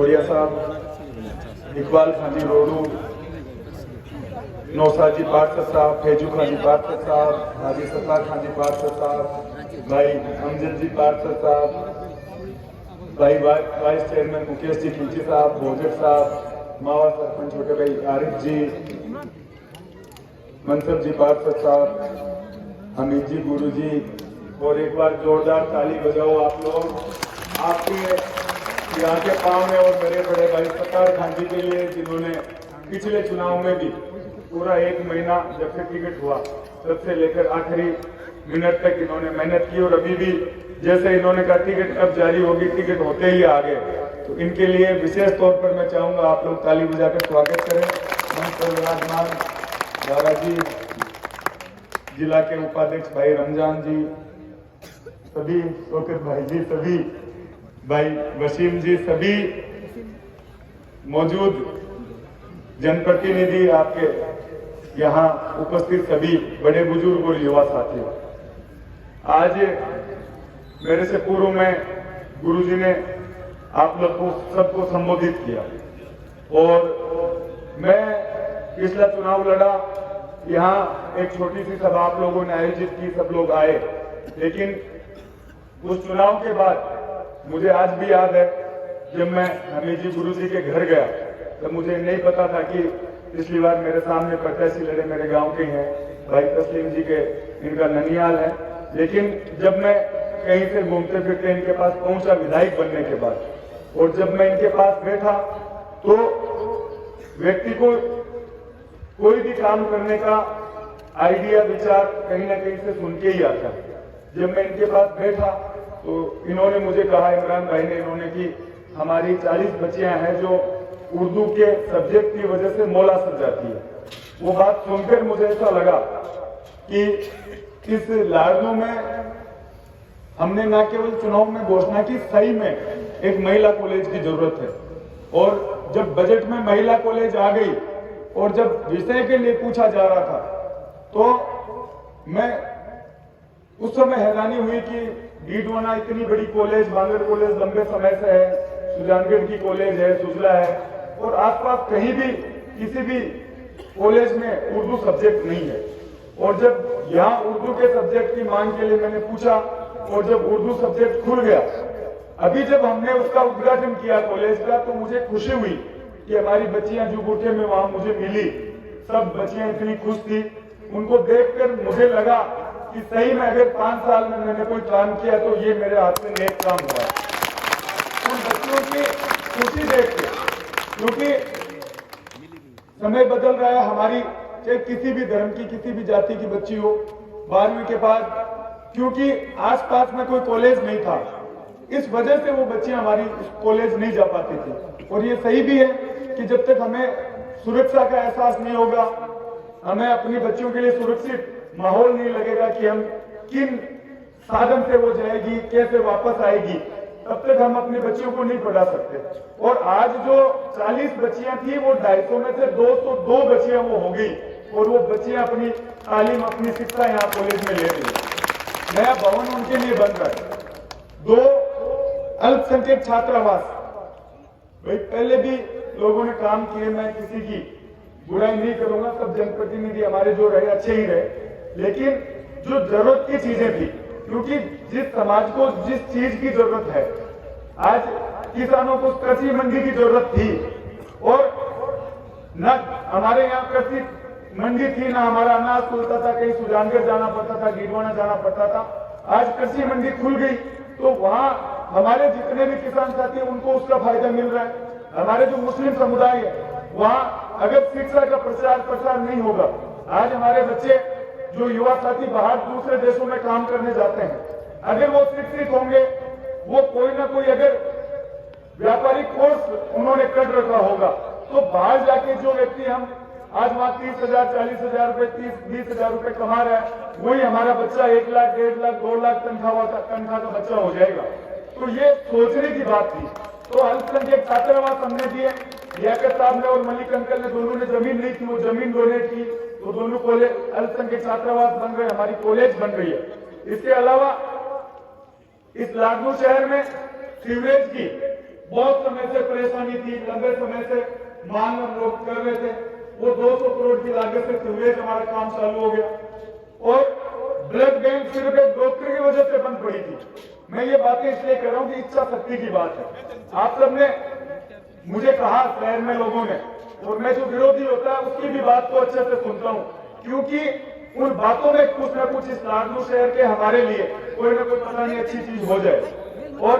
छोड़िया साहब, इकबाल खान जी रोडू, नौसाद जी पार्षद साहब, फैजू खान जी पार्षद साहब, हाजी सत्तार खान जी पार्षद साहब, भाई अमजद जी पार्षद साहब, भाई वाइस चेयरमैन मुकेश जी खिंची साहब, भोजक साहब, मावा सरपंच छोटे भाई आरिफ जी, मनसब जी पार्षद साहब, हमीद जी, गुरु जी, और एक बार जोरदार ताली बजाओ आप लोग आपके यहाँ के पाँव में और मेरे बड़े भाई सत्तार खान जी के लिए, जिन्होंने पिछले चुनाव में भी पूरा 1 महीना जब से टिकट हुआ तब से लेकर आखिरी मिनट तक इन्होंने मेहनत की, और अभी भी जैसे इन्होंने कहा टिकट कब जारी होगी, टिकट होते ही आ गए। तो इनके लिए विशेष तौर पर मैं चाहूंगा आप लोग ताली बजाकर स्वागत करें। मंच पर विराजमान दादाजी, जिला के उपाध्यक्ष भाई रमजान जी, सभी शौकत भाई जी, सभी भाई वसीम जी, सभी मौजूद जनप्रतिनिधि, आपके यहाँ उपस्थित सभी बड़े बुजुर्ग और युवा साथी, आज मेरे से पूर्व में गुरुजी ने आप लोग को सबको संबोधित किया, और मैं पिछला चुनाव लड़ा, यहाँ एक छोटी सी सभा आप लोगों ने आयोजित की, सब लोग आए, लेकिन उस चुनाव के बाद मुझे आज भी याद है जब मैं हमीद जी गुरु जी के घर गया, तब मुझे नहीं पता था कि पिछली बार मेरे सामने प्रत्याशी लड़े मेरे गांव के हैं, भाई तस्लीम जी के, इनका ननियाल है, लेकिन जब मैं कहीं से घूमते फिरते इनके पास पहुंचा विधायक बनने के बाद, और जब मैं इनके पास बैठा तो व्यक्ति को कोई भी काम करने का आइडिया, विचार कहीं ना कहीं से सुन के ही आता। जब मैं इनके पास बैठा तो इन्होंने मुझे कहा, इमरान भाई ने, इन्होंने कि हमारी 40 बच्चियां हैं जो उर्दू के सब्जेक्ट की वजह से मौला सज जाती है। वो बात सुनकर मुझे ऐसा लगा कि इस लाडनू में हमने न केवल चुनाव में घोषणा की, सही में एक महिला कॉलेज की जरूरत है, और जब बजट में महिला कॉलेज आ गई और जब विषय के लिए पूछा जा रहा था, तो मैं उस समय हैरानी हुई कि डीडवाना इतनी बड़ी कॉलेज, बांगड़ कॉलेज लंबे समय से है, सुजानगढ़ की कॉलेज है, सुजला है, और आसपास कहीं भी किसी भी कॉलेज में उर्दू सब्जेक्ट नहीं है। और जब यहाँ उर्दू के सब्जेक्ट की मांग के लिए मैंने पूछा, और जब उर्दू सब्जेक्ट खुल गया, अभी जब हमने उसका उद्घाटन किया कॉलेज का, तो मुझे खुशी हुई कि हमारी बच्चियां जो बूटे में वहां मुझे मिली, सब बच्चियां इतनी खुश थी। उनको देखकर मुझे लगा कि सही में अगर 5 साल में मैंने कोई काम किया तो ये मेरे हाथ से नेक काम हुआ। उन बच्चों की खुशी देख के, क्योंकि समय बदल रहा है, हमारी चाहे किसी भी धर्म की, किसी भी जाति की बच्ची हो, 12वीं के बाद, क्योंकि आसपास में कोई कॉलेज नहीं था, इस वजह से वो बच्चियां हमारी कॉलेज नहीं जा पाती थी। और ये सही भी है कि जब तक हमें सुरक्षा का एहसास नहीं होगा, हमें अपनी बच्चियों के लिए सुरक्षित माहौल नहीं लगेगा कि हम किन साधन से वो जाएगी, कैसे वापस आएगी, तब तक हम अपनी बच्चियों को नहीं पढ़ा सकते। और आज जो 40 बच्चियां थी, वो 250 में से 202 बच्चियां वो हो गई, और वो बच्चियां अपनी तालीम, अपनी शिक्षा यहाँ कॉलेज में ले रही है। नया भवन उनके लिए बन रहा है, 2 अल्पसंख्यक छात्रावास। भाई पहले भी लोगों ने काम किए, मैं किसी की बुराई नहीं करूंगा, सब जनप्रतिनिधि हमारे जो रहे अच्छे ही रहे, लेकिन जो जरूरत की चीजें थी, क्योंकि जिस समाज को जिस चीज की जरूरत है, आज किसानों को कृषि मंडी की जरूरत थी, और न हमारे यहाँ कृषि मंडी थी, ना हमारा अनाज खुलता था, कहीं सुजानगढ़ जाना पड़ता था, डीडवाना जाना पड़ता था। आज कृषि मंडी खुल गई, तो वहां हमारे जितने भी किसान साथी हैं उनको उसका फायदा मिल रहा है। हमारे जो मुस्लिम समुदाय है, वहां अगर शिक्षा का प्रचार प्रसार नहीं होगा, आज हमारे बच्चे जो युवा साथी बाहर दूसरे देशों में काम करने जाते हैं, अगर वो शिक्षित होंगे, वो कोई ना कोई अगर व्यापारिक कोर्स उन्होंने कर रखा होगा, तो बाहर जाके जो व्यक्ति हम आज वहां 30,000, 40,000 रुपए, 30-20,000 रुपए कमा रहा है, वही हमारा बच्चा 1 लाख, 1.5 लाख, 2 लाख तनख्वाह का बच्चा हो जाएगा। तो ये सोचने की बात थी। तो अल्पसंख्यक छात्रावास हमने दिए, लियाकत साहब ने और मलिक अंकल ने, दोनों ने जमीन ली थी, वो जमीन डोनेट की, तो दोनों कॉलेज अल्पसंख्यक छात्रावास बन गए, हमारी कॉलेज बन रही है। इसके अलावा इस लाडनू शहर में सीवरेज की बहुत समय से परेशानी थी, लंबे समय से मांग हम लोग कर रहे थे। वो 200 करोड़ की लागत से सीवरेज हमारा काम चालू हो गया और ब्लड बैंक सिर्फ एक डॉक्टर की वजह से बंद पड़ी थी। मैं ये बातें इसलिए कर रहा हूँ कि इच्छा शक्ति की बात है। आप सबने मुझे कहा शहर में लोगों ने, और मैं जो विरोधी होता है उसकी भी बात को अच्छे से सुनता हूँ, क्योंकि उन बातों में कुछ न कुछ इस नागनूर शहर के हमारे लिए कोई ना कोई पता नहीं अच्छी चीज हो जाए। और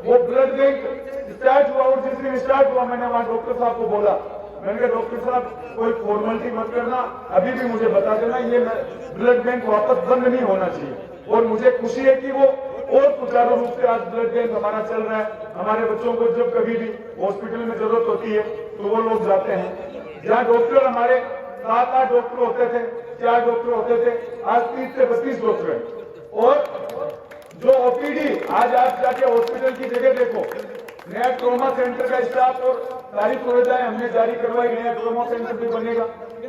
वो ब्लड बैंक स्टार्ट हुआ और जिस दिन स्टार्ट हुआ मैंने वहां डॉक्टर साहब को बोला, मैंने कहा डॉक्टर साहब कोई फॉर्मेलिटी मत करना, अभी भी मुझे बता देना, ये ब्लड बैंक वापस बंद नहीं होना चाहिए। और मुझे खुशी है कि वो और सुचारू रूप से आज ब्लड बैंक हमारा चल रहा है। हमारे बच्चों को जब कभी भी हॉस्पिटल में जरूरत होती है तो वो लोग जाते हैं। जहाँ डॉक्टर हमारे 7-8 डॉक्टर होते थे, 4 डॉक्टर होते थे, आज 30 से 32 डॉक्टर हैं। और जो ओपीडी आज आप जाके हॉस्पिटल की जगह देखो, नया ट्रॉमा सेंटर का स्टाफ और सारी सुविधाएं हमने जारी करवाई, नया ट्रॉमा सेंटर भी बनेगा।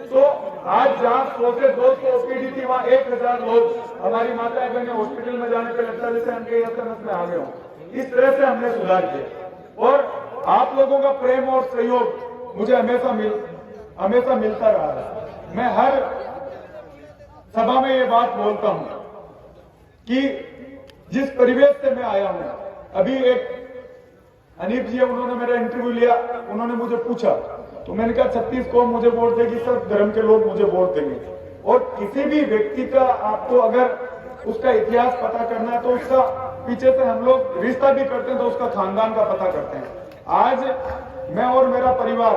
तो आज जहां 100 से 200 ओपीडी थी वहां 1000 लोग हमारी माताएं बहनें हॉस्पिटल में जाने पर लगता जैसे हम कहीं अचानक में आ गए हों। इस तरह से हमने सुधार किया और आप लोगों का प्रेम और सहयोग मुझे हमेशा मिलता रहा है। मैं हर सभा में ये बात बोलता हूं कि जिस परिवेश से मैं आया हूं, अभी एक अनीप जी उन्होंने मेरा इंटरव्यू लिया, उन्होंने मुझे पूछा तो मैंने कहा 36 कौम मुझे वोट देगी, सब धर्म के लोग मुझे वोट देंगे। और किसी भी व्यक्ति का आपको अगर उसका इतिहास पता करना है तो उसका पीछे से हम लोग रिश्ता भी करते हैं तो उसका खानदान का पता करते हैं। आज मैं और मेरा परिवार